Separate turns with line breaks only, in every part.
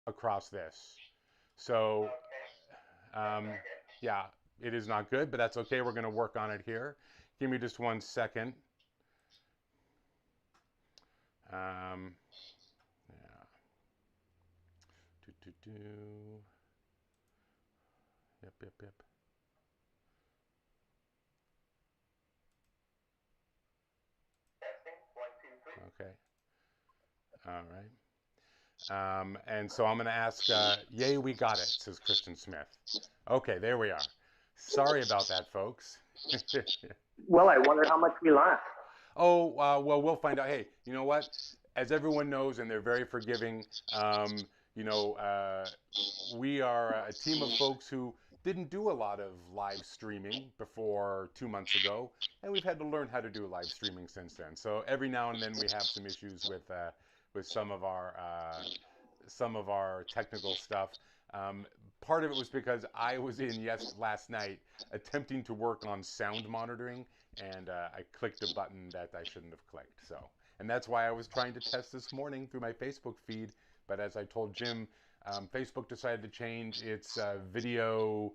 Across this. So, um, yeah, it is not good, but that's okay. We're going to work on it here. Give me just 1 second. Um, yeah. Do, do, do. Yep, yep, yep. Okay. All right. And so I'm going to ask, yay, we got it, says Kristen Smith. Okay, there we are. Sorry about that, folks.
Well, I wonder how much we lost.
Oh, well, we'll find out. Hey, you know what? As everyone knows, and they're very forgiving, you know, we are a team of folks who didn't do a lot of live streaming before 2 months ago, and we've had to learn how to do live streaming since then. So every now and then we have some issues with some of our technical stuff. Part of it was because I was in last night attempting to work on sound monitoring, and I clicked a button that I shouldn't have clicked. So, and that's why I was trying to test this morning through my Facebook feed. But as I told Jim, Facebook decided to change its video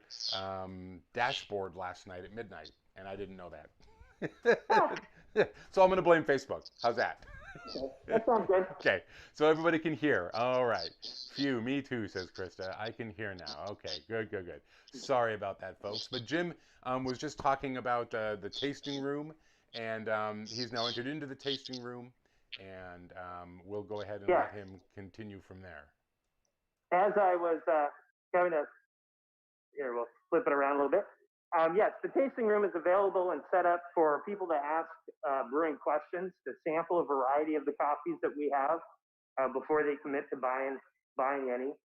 dashboard last night at midnight, and I didn't know that. So I'm going to blame Facebook. How's that?
That sounds good.
Okay, so everybody can hear. All right. Phew, me too, says Krista. I can hear now. Okay, good, good, good. Sorry about that, folks. But Jim was just talking about the tasting room, and he's now entered into the tasting room, and we'll go ahead and
Yeah.
let him continue from there.
As I was going to, here, we'll flip it around a little bit. Yes, the tasting room is available and set up for people to ask brewing questions, to sample a variety of the coffees that we have before they commit to buying any.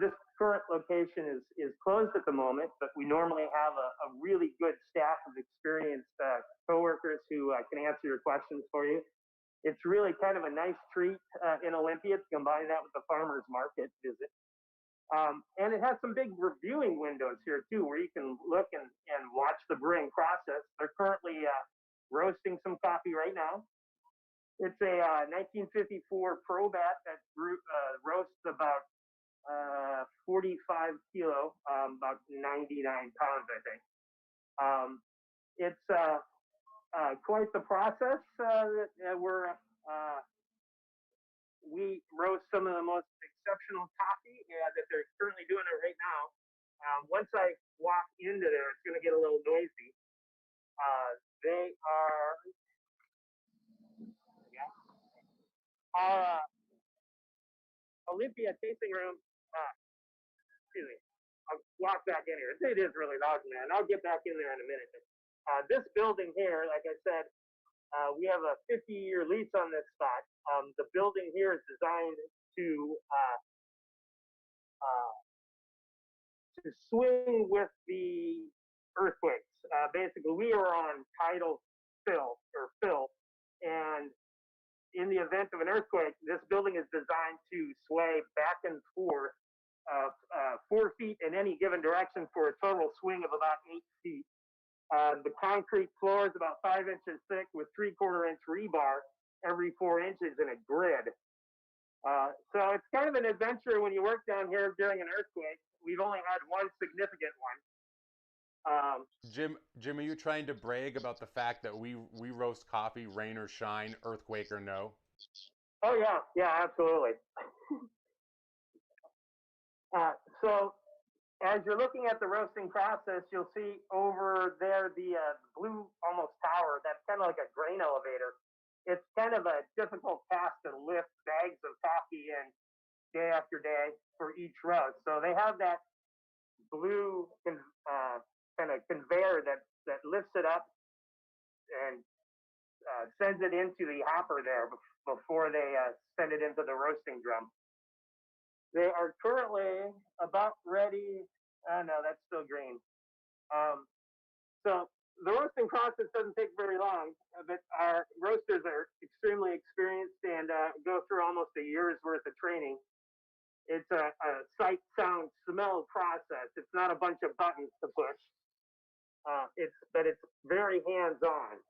This current location is closed at the moment, but we normally have a really good staff of experienced coworkers who can answer your questions for you. It's really kind of a nice treat in Olympia to combine that with the farmers market visit. And it has some big reviewing windows here too, where you can look and watch the brewing process. They're currently roasting some coffee right now. It's a 1954 Probat that roasts about 45 kilo, about 99 pounds, I think. It's quite the process. We roast some of the most exceptional coffee that they're currently doing it right now. Once I walk into there, it's going to get a little noisy. They are, yeah, our Olympia tasting room. Excuse me. I'll walk back in here. It is really loud, man. I'll get back in there in a minute. This building here, like I said, we have a 50-year lease on this spot. The building here is designed to swing with the earthquakes. Basically, we are on tidal fill, and in the event of an earthquake, this building is designed to sway back and forth 4 feet in any given direction for a total swing of about 8 feet. The concrete floor is about 5 inches thick with 3/4 inch rebar every 4 inches in a grid. So it's kind of an adventure when you work down here during an earthquake. We've only had one significant one.
Jim, are you trying to brag about the fact that we roast coffee, rain or shine, earthquake or no?
Oh yeah, absolutely. So as you're looking at the roasting process, you'll see over there the blue almost tower. That's kind of like a grain elevator. It's kind of a difficult task to lift bags of coffee in day after day for each roast. So they have that blue kind of conveyor that lifts it up and sends it into the hopper there before they send it into the roasting drum. They are currently about ready. No, that's still green. So the roasting process doesn't take very long, but our roasters are extremely experienced and go through almost a year's worth of training. It's a sight, sound, smell process. It's not a bunch of buttons to push. But it's very hands-on.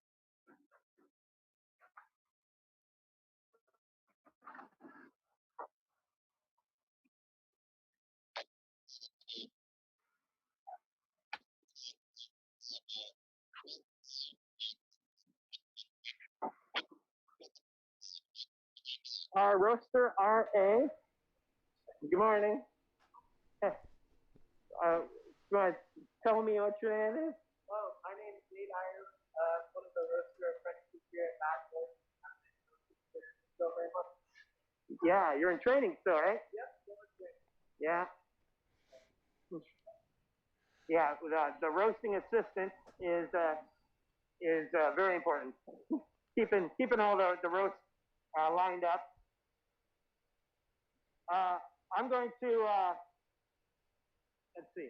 Our roaster RA. Good morning. You want to tell me what your name is?
Hello, my name is Nate Iyer, one of the roaster apprentices here at Knoxville. So very much.
Yeah, you're in training still, right?
Yep, still in training.
Yeah. Yeah, the roasting assistant is very important. keeping all the roasts lined up. I'm going to let's see.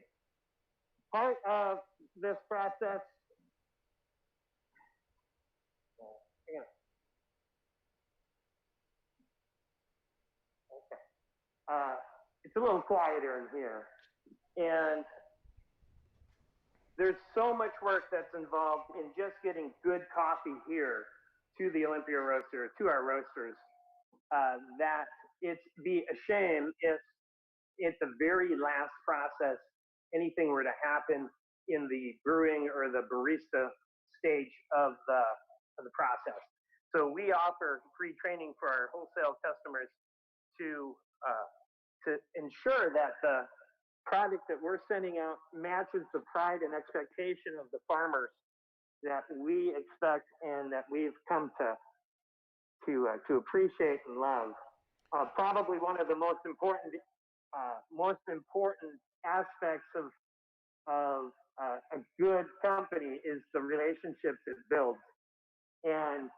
part of this process, it's a little quieter in here. And there's so much work that's involved in just getting good coffee here to the Olympia roaster, to our roasters, that it'd be a shame if at the very last process anything were to happen in the brewing or the barista stage of the process. So we offer free training for our wholesale customers to ensure that the product that we're sending out matches the pride and expectation of the farmers that we expect and that we've come to appreciate and love. Probably one of the most important aspects of a good company is the relationships it builds. And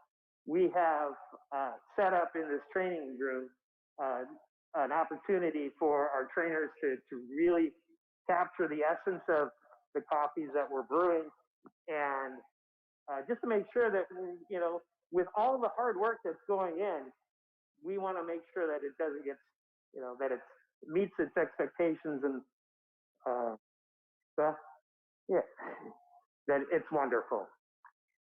we have set up in this training room an opportunity for our trainers to really capture the essence of the coffees that we're brewing, and just to make sure that, you know, with all the hard work that's going in, we want to make sure that it doesn't get, you know, that it meets its expectations, and yeah, that it's wonderful.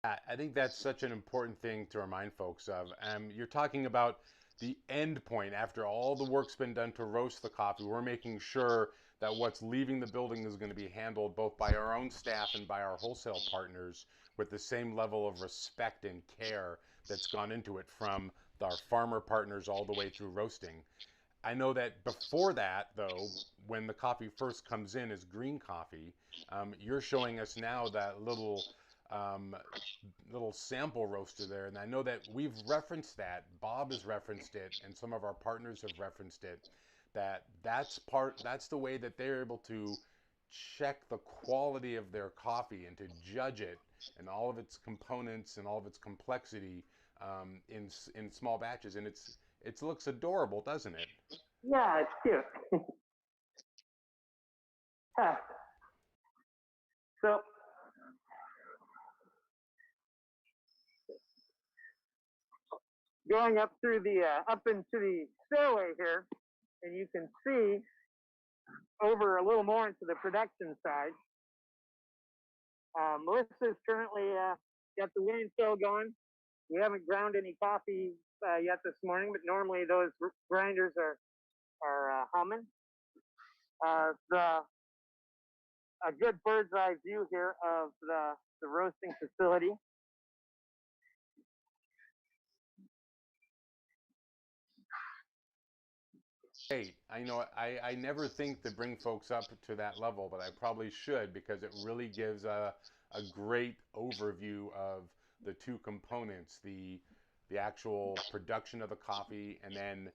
I think that's such an important thing to remind folks of. You're talking about the end point after all the work's been done to roast the coffee. We're making sure that what's leaving the building is going to be handled both by our own staff and by our wholesale partners with the same level of respect and care that's gone into it, from our farmer partners all the way through roasting. I know that before that, though, when the coffee first comes in as green coffee, you're showing us now that um, little sample roaster there, and I know that we've referenced that. Bob has referenced it, and some of our partners have referenced it. That's the way that they're able to check the quality of their coffee and to judge it and all of its components and all of its complexity in small batches, and it looks adorable, doesn't it?
Yeah, it's cute. So going up through the up into the stairway here, and you can see over a little more into the production side. Melissa's currently got the wind still going. We haven't ground any coffee yet this morning, but normally those grinders are humming. The a good bird's eye view here of the roasting facility.
Great. I know I never think to bring folks up to that level, but I probably should, because it really gives a great overview of the two components, the actual production of the coffee, and then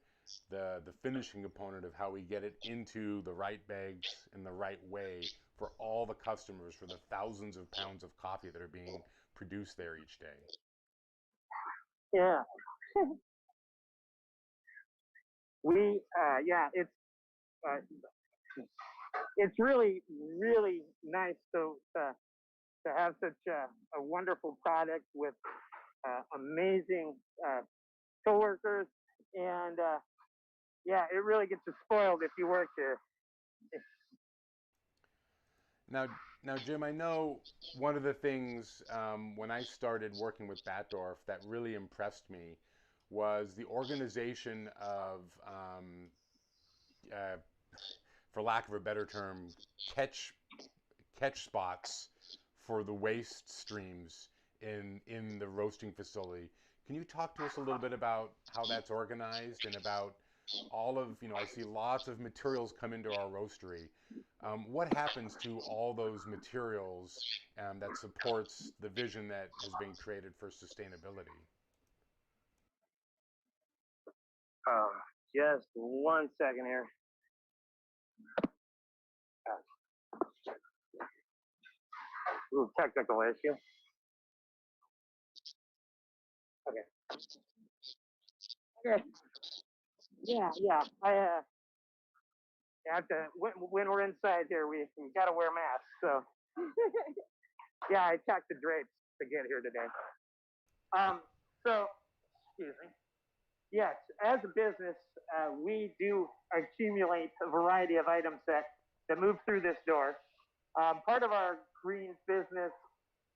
the finishing component of how we get it into the right bags in the right way for all the customers, for the thousands of pounds of coffee that are being produced there each day.
Yeah. Yeah, uh, it's really nice to have such a wonderful product with amazing coworkers, and yeah, it really gets you spoiled if you work here.
Now, now, Jim, I know one of the things when I started working with Batdorf that really impressed me was the organization of, uh, for lack of a better term, catch catch spots for the waste streams in the roasting facility. Can you talk to us a little bit about how that's organized and about all of, you know, I see lots of materials come into our roastery. What happens to all those materials that supports the vision that has been created for sustainability?
Uh, just 1 second here. Little technical issue. Okay. Okay. Yeah, yeah. You have to when we're inside here, we got to wear masks. So yeah, I checked the drapes to get here today. So excuse me. Yes, as a business, we do accumulate a variety of items that move through this door. Part of our greens business,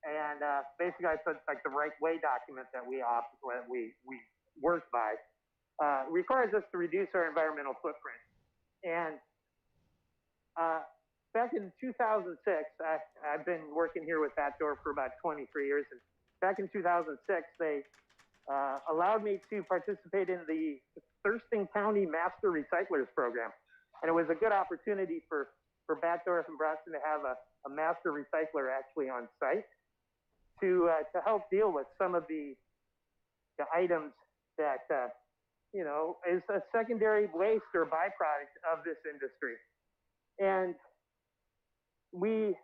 and basically, it's like the right way document that we work by, requires us to reduce our environmental footprint. And back in 2006, I've been working here with that door for about 23 years. And back in 2006, they allowed me to participate in the Thurston County Master Recyclers Program. And it was a good opportunity for Batdorf and Bronson to have a master recycler actually on site to help deal with some of the items that, is a secondary waste or byproduct of this industry. And we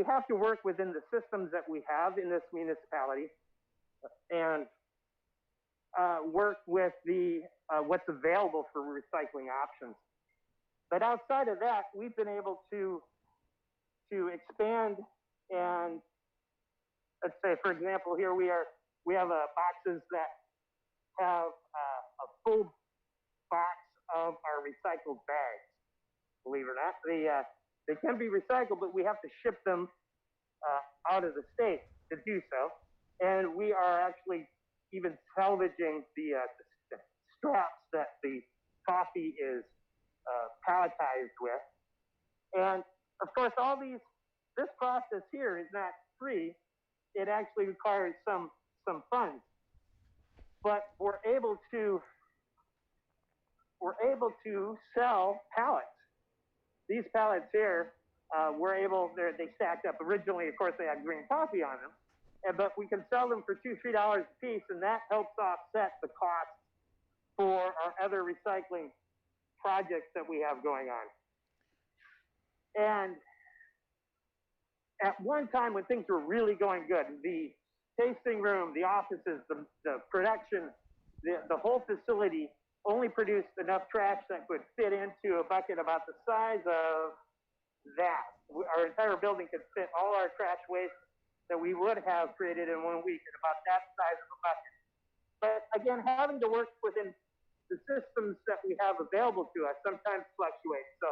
have to work within the systems that we have in this municipality and work with the what's available for recycling options. But outside of that, we've been able to expand, and let's say, for example, here we have boxes that have a full box of our recycled bags. Believe it or not, they can be recycled, but we have to ship them out of the state to do so. And we are actually even salvaging the straps that the coffee is palletized with. And of course, this process here is not free. It actually requires some funds. But we're able to sell pallets. These pallets here, they stacked up. Originally, of course, they had green coffee on them. But we can sell them for $2-3 a piece, and that helps offset the cost for our other recycling projects that we have going on. And at one time when things were really going good, the tasting room, the offices, the production, the whole facility only produced enough trash that could fit into a bucket about the size of that. Our entire building could fit all our trash waste that we would have created in 1 week at about that size of a bucket. But again, having to work within the systems that we have available to us sometimes fluctuates. So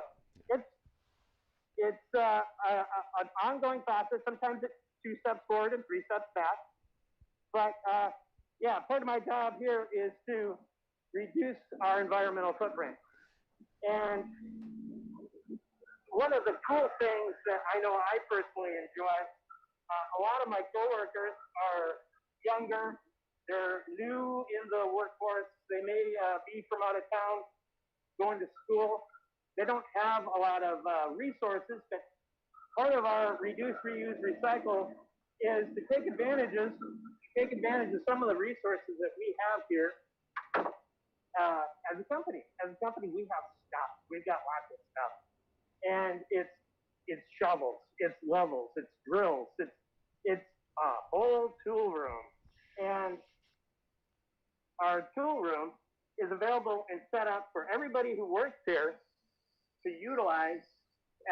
it's an ongoing process. Sometimes it's 2 steps forward and 3 steps back. But yeah, part of my job here is to reduce our environmental footprint. And one of the cool things that I know I personally enjoy, a lot of my coworkers are younger. They're new in the workforce. They may be from out of town, going to school. They don't have a lot of resources, but part of our reduce, reuse, recycle is to take advantage of some of the resources that we have here as a company. As a company, we have stuff. We've got lots of stuff. And it's shovels, it's levels, it's drills, it's a whole tool room. And our tool room is available and set up for everybody who works here to utilize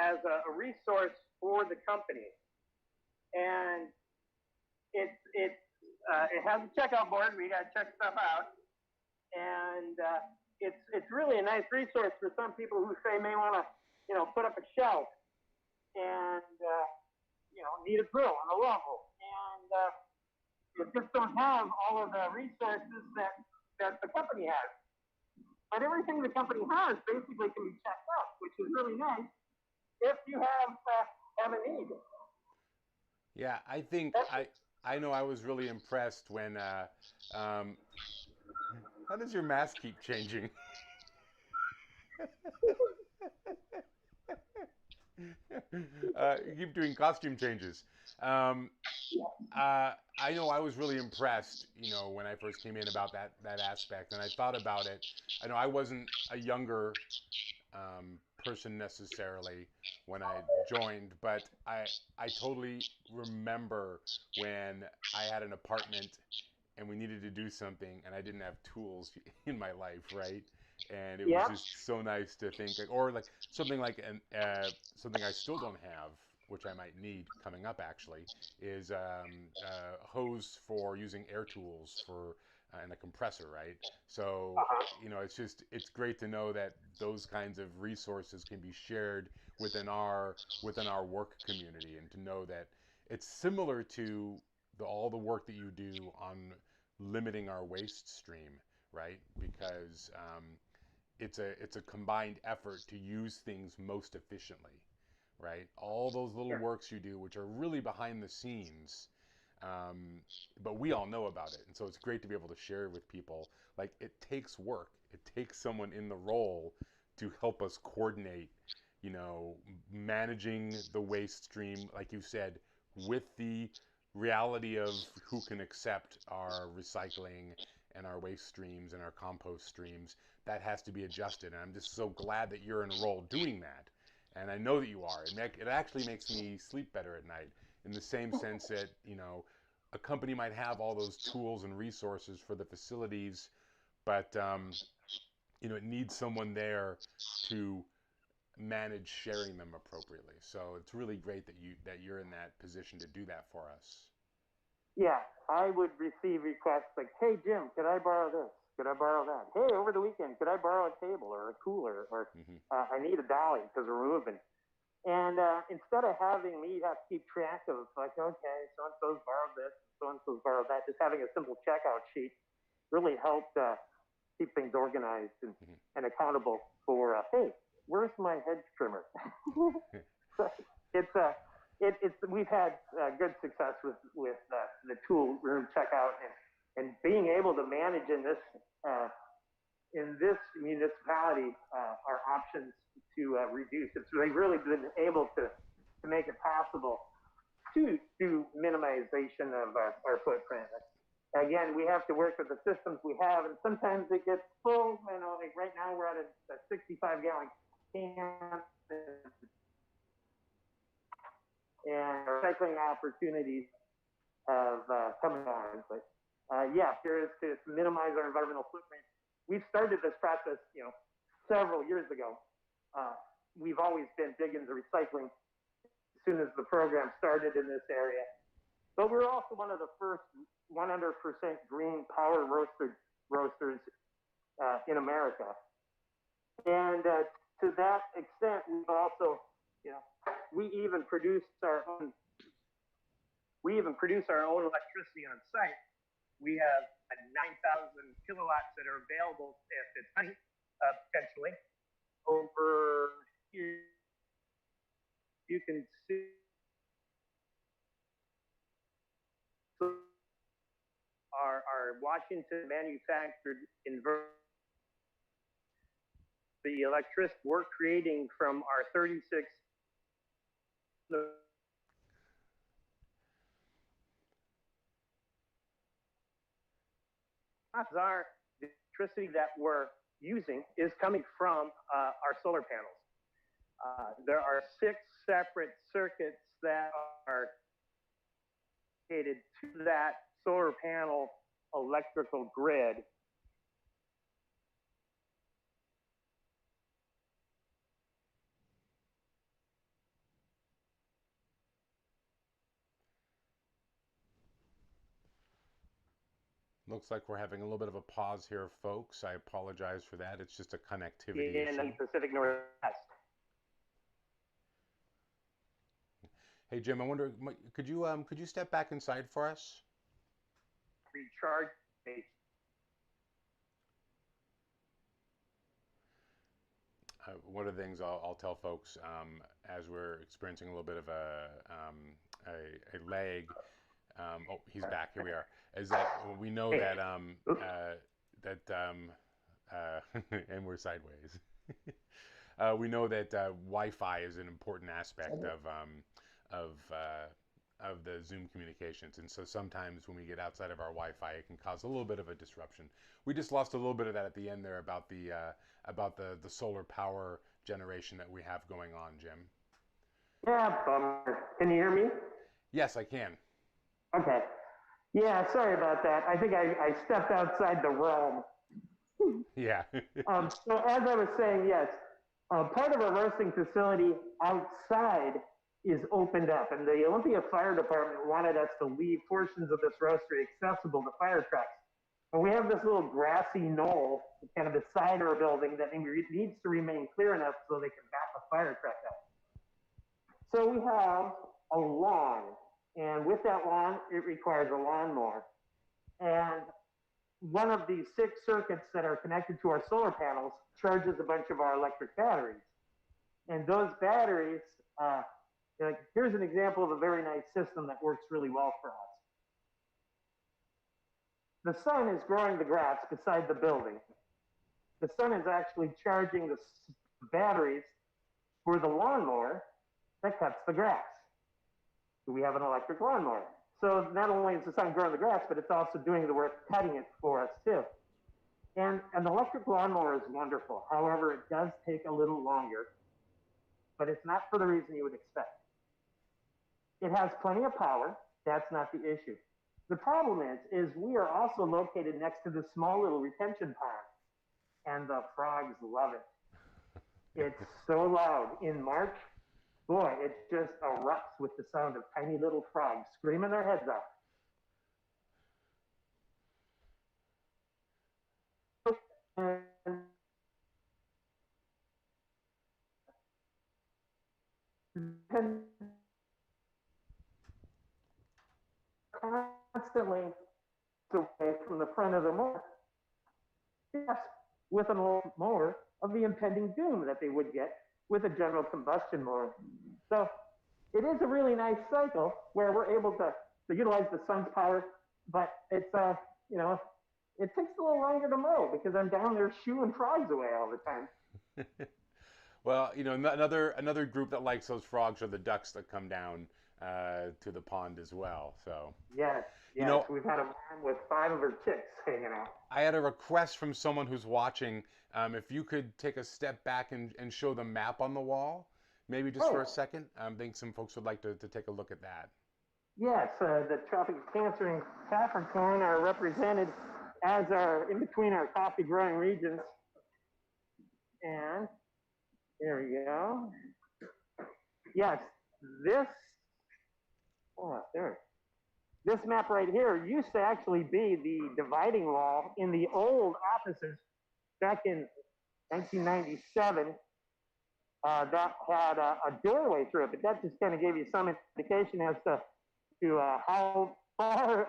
as a resource for the company. And it has a checkout board. We got to check stuff out. And it's really a nice resource for some people who say may want to, put up a shelf and, need a drill and a level. And they just don't have all of the resources that the company has. But everything the company has basically can be checked out, which is really nice if you have a need.
Yeah, I think I know I was really impressed when how does your mask keep changing? You keep doing costume changes. I know I was really impressed, when I first came in about that aspect, and I thought about it. I know I wasn't a younger person necessarily when I joined, but I totally remember when I had an apartment and we needed to do something and I didn't have tools in my life, right? And it was
Yep.
just so nice to think, or like something like something I still don't have, which I might need coming up actually, is a hose for using air tools for and a compressor, right? So it's great to know that those kinds of resources can be shared within our work community, and to know that it's similar to all the work that you do on limiting our waste stream, right? Because it's a combined effort to use things most efficiently, right? All those little
Sure.
works you do, which are really behind the scenes, but we all know about it, and so it's great to be able to share with people. Like, it takes work. It takes someone in the role to help us coordinate, managing the waste stream, like you said, with the reality of who can accept our recycling and our waste streams and our compost streams. That has to be adjusted, and I'm just so glad that you're in a role doing that. And I know that you are. It actually makes me sleep better at night, in the same sense that a company might have all those tools and resources for the facilities, but it needs someone there to manage sharing them appropriately. So it's really great that you're in that position to do that for us.
Yeah, I would receive requests like, "Hey Jim, could I borrow this? Could I borrow that? Hey, over the weekend, could I borrow a table or a cooler? Or I need a dolly because we're moving." And instead of having me have to keep track of like, okay, so and so's borrowed this, so and so's borrowed that, just having a simple checkout sheet really helped keep things organized and accountable for. Hey, where's my hedge trimmer? So it's we've had good success with the tool room checkout and being able to manage in this municipality our options to reduce. It's really been able to make it possible to do minimization of our footprint. Again, we have to work with the systems we have, and sometimes it gets full. Like right now we're at a 65-gallon can, and recycling opportunities have come on. But yeah, here is to minimize our environmental footprint. We've started this process, several years ago. We've always been big into recycling as soon as the program started in this area. But we're also one of the first 100% green power roasters in America. And to that extent, we've also, we even produce our own electricity on site. We have 9,000 kilowatts that are available if it's money, potentially. Over here, you can see our Washington manufactured inverter. The electricity we're creating from our 36 our electricity that we're using is coming from our solar panels. There are 6 separate circuits that are dedicated to that solar panel electrical grid.
Looks like we're having a little bit of a pause here, folks. I apologize for that. It's just a connectivity
in
issue.
the Pacific Northwest.
Hey Jim, I wonder, could you step back inside for us?
Recharge.
One of the things I'll tell folks as we're experiencing a little bit of a lag. Oh, he's back. Here we are. Is that we know that and we're sideways. We know that Wi-Fi is an important aspect of the Zoom communications, and so sometimes when we get outside of our Wi-Fi, it can cause a little bit of a disruption. We just lost a little bit of that at the end there about the solar power generation that we have going on, Jim.
Yeah, bummer. Can you hear me?
Yes, I can.
Okay. Yeah, sorry about that. I think I stepped outside the realm.
Yeah.
So as I was saying, yes, part of our roasting facility outside is opened up, and the Olympia Fire Department wanted us to leave portions of this roastery accessible to fire trucks. And we have this little grassy knoll kind of beside our building that needs to remain clear enough so they can back a fire truck up. So we have a lawn, and with that lawn, it requires a lawnmower. And one of these 6 circuits that are connected to our solar panels charges a bunch of our electric batteries. And those batteries, like, here's an example of a very nice system that works really well for us. The sun is growing the grass beside the building. The sun is actually charging the batteries for the lawnmower that cuts the grass. So we have an electric lawnmower. So not only is the sun growing the grass, but it's also doing the work cutting it for us too. And an electric lawnmower is wonderful. However, it does take a little longer, but it's not for the reason you would expect. It has plenty of power. That's not the issue. The problem is we are also located next to this small little retention pond, and the frogs love it. It's so loud. In March, boy, it just erupts with the sound of tiny little frogs screaming their heads off. And constantly away from the front of the mower, yes, with an old mower of the impending doom that they would get with a general combustion mower. So it is a really nice cycle where we're able to utilize the sun's power, but it's you know, it takes a little longer to mow because I'm down there shooing frogs away all the time.
Well, you know, another group that likes those frogs are the ducks that come down to the pond as well. So,
Yes,
you
yes,
know,
we've had a mom with 5 of her chicks hanging out.
I had a request from someone who's watching. If you could take a step back and show the map on the wall, maybe just for a second. I think some folks would like to take a look at that.
Yes, the tropic Cancer and Capricorn are represented as our in between our coffee growing regions. And there we go. Yes, this there. This map right here used to actually be the dividing wall in the old offices back in 1997. That had a doorway through it, but that just kind of gave you some indication as to how far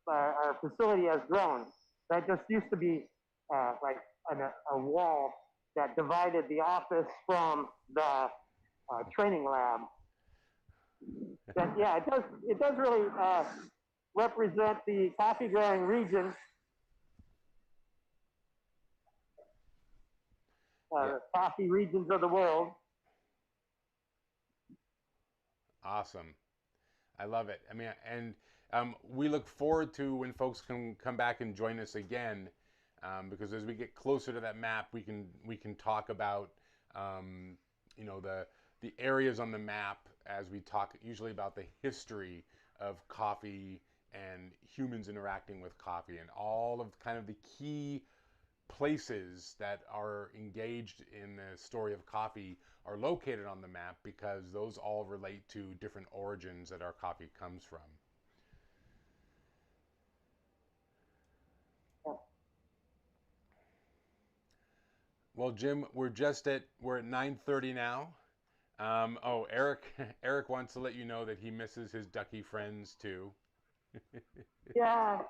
our facility has grown. That just used to be like a wall that divided the office from the training lab. But yeah, it does really represent the coffee growing region, the coffee regions of the world.
Awesome. I love it. I mean, and we look forward to when folks can come back and join us again, because as we get closer to that map, we can talk about you know, the areas on the map as we talk usually about the history of coffee and humans interacting with coffee and all of kind of the key places that are engaged in the story of coffee are located on the map because those all relate to different origins that our coffee comes from. Well, Jim, we're at 9:30 now. Oh, Eric Eric wants to let you know that he misses his ducky friends too.
Yeah.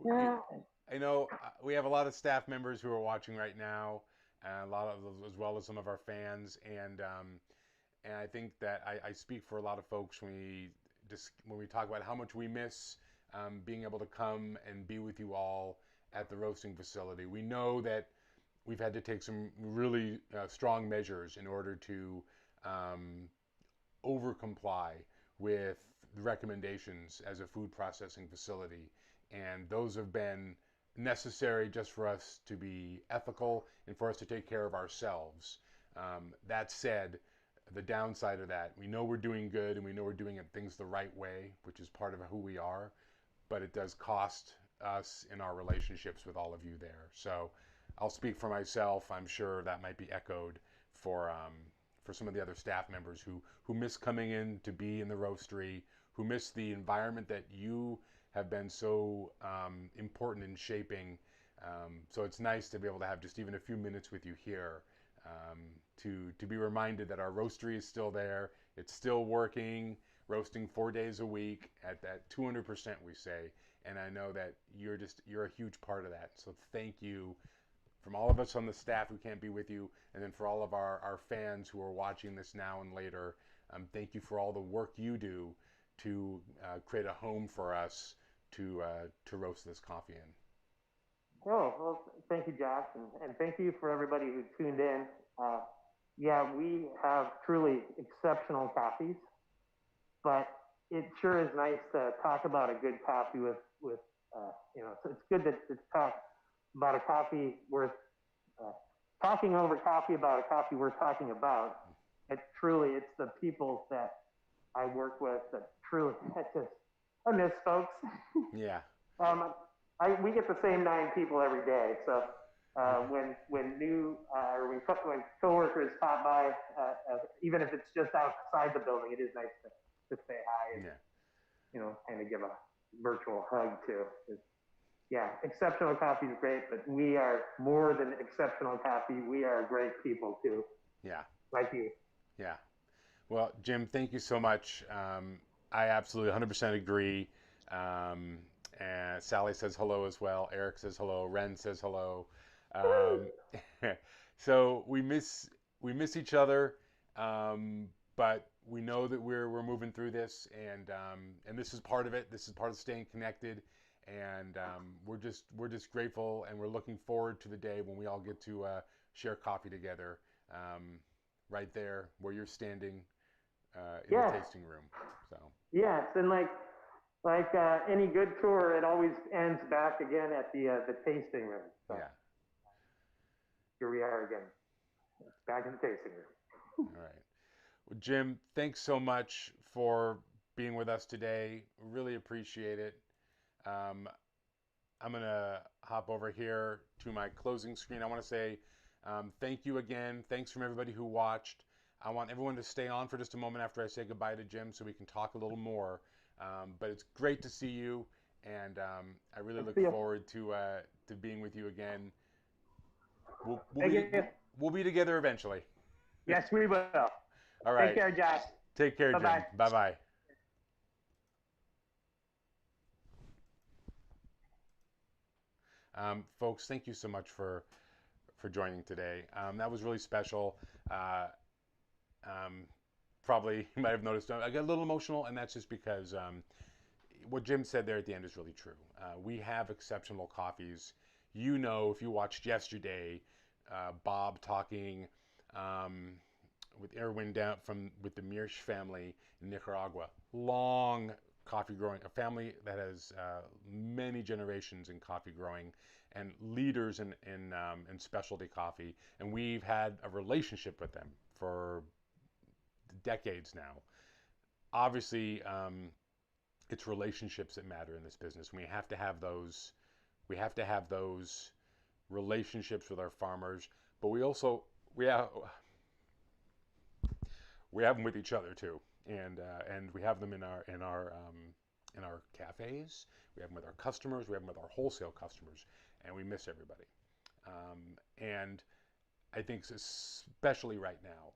Yeah.
I know we have a lot of staff members who are watching right now, a lot of as well as some of our fans, and I think that I speak for a lot of folks when we talk about how much we miss being able to come and be with you all at the roasting facility. We know that we've had to take some really strong measures in order to over comply with the recommendations as a food processing facility, and those have been necessary just for us to be ethical and for us to take care of ourselves. That said, the downside of that, we know we're doing good and we know we're doing things the right way, which is part of who we are, but it does cost us in our relationships with all of you there. So I'll speak for myself. I'm sure that might be echoed for some of the other staff members who miss coming in to be in the roastery, who miss the environment that you have been so important in shaping. So it's nice to be able to have just even a few minutes with you here, to be reminded that our roastery is still there. It's still working, roasting 4 days a week at that 200%, we say. And I know that you're a huge part of that. So thank you from all of us on the staff who can't be with you, and then for all of our fans who are watching this now and later. Thank you for all the work you do to create a home for us to roast this coffee in.
Oh, well, thank you, Josh, and thank you for everybody who tuned in. Yeah, we have truly exceptional coffees, but it sure is nice to talk about a good coffee with so it's good to talk about a coffee worth talking over coffee about a coffee worth talking about. It's the people that I work with that truly, I miss folks.
Yeah.
We get the same 9 people every day. So when coworkers pop by, even if it's just outside the building, it is nice to say hi and kind of give a virtual hug too. Yeah, exceptional coffee is great, but we are more than exceptional coffee. We are great people too.
Yeah.
Like you.
Yeah. Well, Jim, thank you so much. I absolutely 100% agree. And Sally says hello as well. Eric says hello. Ren says hello. Um, so we miss each other, but we know that we're moving through this, and this is part of it. This is part of staying connected, and we're just grateful, and we're looking forward to the day when we all get to share coffee together, right there where you're standing in the tasting room. So
yes, and like any good tour, it always ends back again at the tasting room. So
yeah.
here we are again, back in the tasting room.
All right. Well, Jim, thanks so much for being with us today. Really appreciate it. I'm gonna hop over here to my closing screen. I want to say thank you again. Thanks from everybody who watched. I want everyone to stay on for just a moment after I say goodbye to Jim so we can talk a little more. But it's great to see you, and I really look forward to being with you again. We'll be together eventually.
Yes, we will.
All right.
Take care, Josh.
Take care,
Bye-bye.
Jim. Bye-bye. Folks, thank you so much for joining today. That was really special. Probably you might have noticed I got a little emotional, and that's just because what Jim said there at the end is really true. We have exceptional coffees. You know, if you watched yesterday, Bob talking with Erwin down with the Mirsch family in Nicaragua. Long coffee growing, a family that has many generations in coffee growing and leaders in specialty coffee. And we've had a relationship with them for decades now. Obviously, it's relationships that matter in this business. We have to have those. We have to have those relationships with our farmers, but we also we have them with each other too, and we have them in our cafes. We have them with our customers. We have them with our wholesale customers, and we miss everybody. And I think especially right now,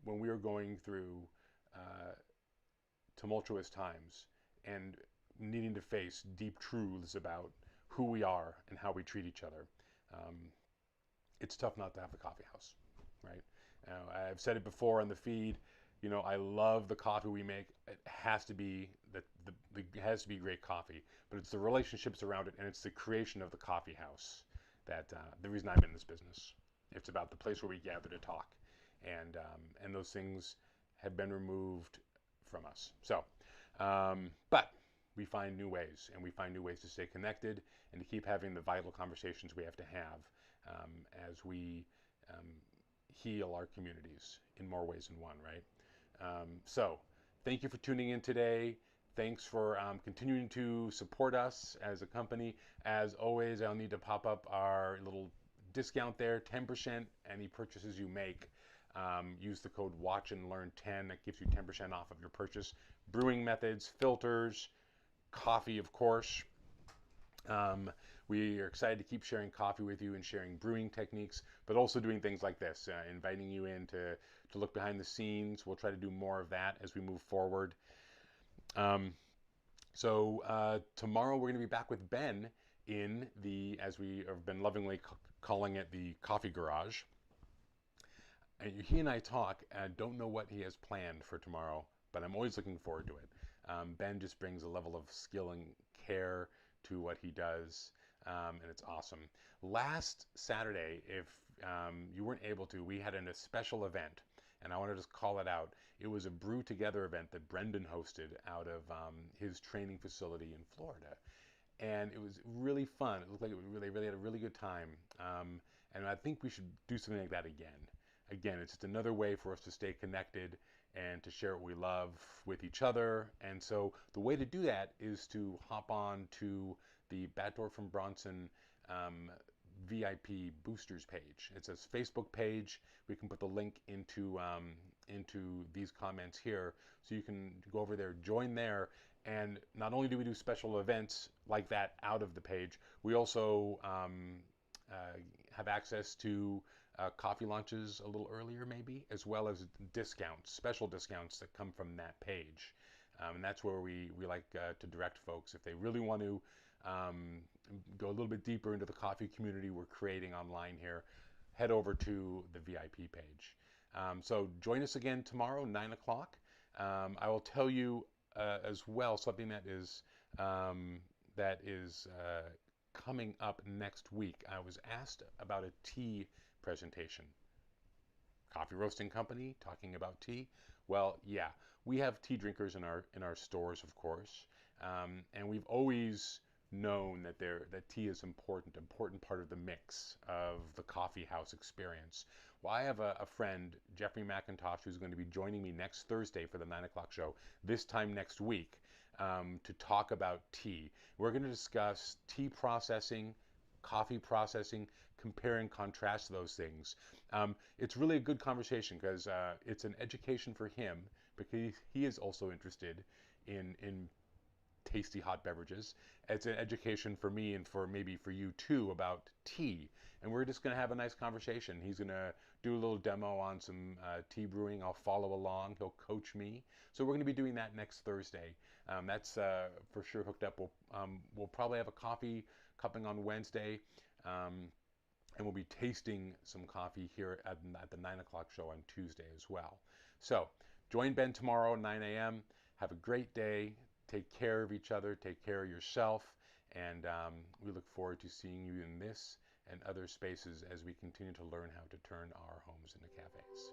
when we are going through tumultuous times and needing to face deep truths about who we are and how we treat each other, it's tough not to have the coffee house, right? I've said it before on the feed. You know, I love the coffee we make. It has to be it has to be great coffee, but it's the relationships around it, and it's the creation of the coffee house that the reason I'm in this business. It's about the place where we gather to talk, and those things have been removed from us. So, but we find new ways, and we find new ways to stay connected and to keep having the vital conversations we have to have as we heal our communities in more ways than one, right? So thank you for tuning in today. Thanks for continuing to support us as a company. As always, I'll need to pop up our little discount there, 10% any purchases you make. Use the code WATCHANDLEARN10. That gives you 10% off of your purchase. Brewing methods, filters, coffee, of course. We are excited to keep sharing coffee with you and sharing brewing techniques, but also doing things like this, inviting you in to look behind the scenes. We'll try to do more of that as we move forward. Tomorrow we're going to be back with Ben in the, as we have been lovingly calling it, the coffee garage. And he and I talk, and don't know what he has planned for tomorrow, but I'm always looking forward to it. Ben just brings a level of skill and care to what he does, and it's awesome. Last Saturday, if you weren't able to, we had a special event, and I want to just call it out. It was a Brew Together event that Brendan hosted out of his training facility in Florida. And it was really fun. It looked like they really had a really good time. And I think we should do something like that again. Again, it's just another way for us to stay connected and to share what we love with each other. And so the way to do that is to hop on to the Batdorf from Bronson VIP boosters page. It's a Facebook page. We can put the link into these comments here, so you can go over there, join there, and not only do we do special events like that out of the page, we also have access to coffee launches a little earlier maybe, as well as discounts, special discounts that come from that page. And that's where we like to direct folks. If they really want to go a little bit deeper into the coffee community we're creating online here, head over to the VIP page. So join us again tomorrow, 9 o'clock. I will tell you as well something that is coming up next week. I was asked about a tea presentation. Coffee roasting company talking about tea. Well, yeah, we have tea drinkers in our stores, of course, and we've always known that tea is important part of the mix of the coffee house experience. Well, I have a friend, Jeffrey McIntosh, who's going to be joining me next Thursday for the 9 o'clock show, this time next week, to talk about tea. We're going to discuss tea processing, coffee processing, compare and contrast those things. It's really a good conversation because it's an education for him, because he is also interested in tasty hot beverages. It's an education for me and maybe for you too about tea. And we're just going to have a nice conversation. He's going to do a little demo on some tea brewing. I'll follow along. He'll coach me. So we're going to be doing that next Thursday. That's for sure hooked up. We'll probably have a coffee cupping on Wednesday. And we'll be tasting some coffee here at the 9 o'clock show on Tuesday as well. So join Ben tomorrow at 9 a.m. Have a great day. Take care of each other. Take care of yourself. And we look forward to seeing you in this and other spaces as we continue to learn how to turn our homes into cafes.